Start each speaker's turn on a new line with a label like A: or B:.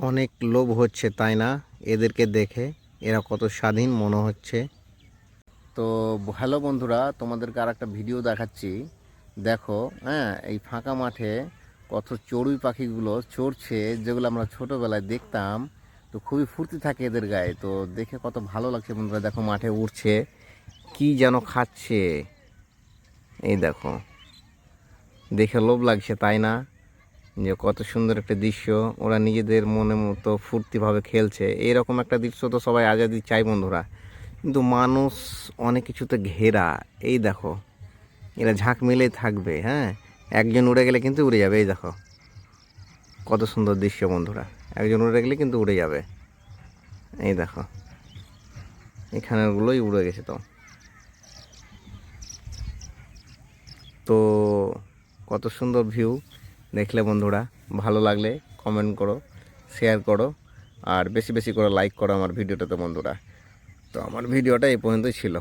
A: অনেক লোভ হচ্ছে, তাই না? এদেরকে দেখে এরা কত স্বাধীন মনে হচ্ছে। তো হ্যালো বন্ধুরা, তোমাদেরকে আর একটা ভিডিও দেখাচ্ছি। দেখো, হ্যাঁ, এই ফাঁকা মাঠে কত চড়ুই পাখিগুলো চড়ছে, যেগুলো আমরা ছোটোবেলায় দেখতাম। তো খুবই ফুর্তি থাকে এদের গায়ে, তো দেখে কত ভালো লাগছে বন্ধুরা। দেখো মাঠে উঠছে, কি যেন খাচ্ছে। এই দেখো, দেখে লোভ লাগছে, তাই না? যে কত সুন্দর একটা দৃশ্য। ওরা নিজেদের মনে মতো ফুর্তিভাবে খেলছে। এইরকম একটা দৃশ্য তো সবাই আজাদি চাই বন্ধুরা। কিন্তু মানুষ অনেক কিছুতে ঘেরা। এই দেখো, এরা ঝাঁক মিলেই থাকবে। হ্যাঁ, একজন উড়ে গেলে কিন্তু উড়ে যাবে। এই দেখো কত সুন্দর দৃশ্য বন্ধুরা, একজন উড়ে গেলে কিন্তু উড়ে যাবে। এই দেখো, এখানেরগুলোই উড়ে গেছে। তো কত সুন্দর ভিউ। দেখলে বন্ধুরা, ভালো লাগলে কমেন্ট করো, শেয়ার করো, আর বেশি বেশি করে লাইক করো আমার ভিডিওটাতে বন্ধুরা। তো আমার ভিডিওটা এই পর্যন্তই ছিল।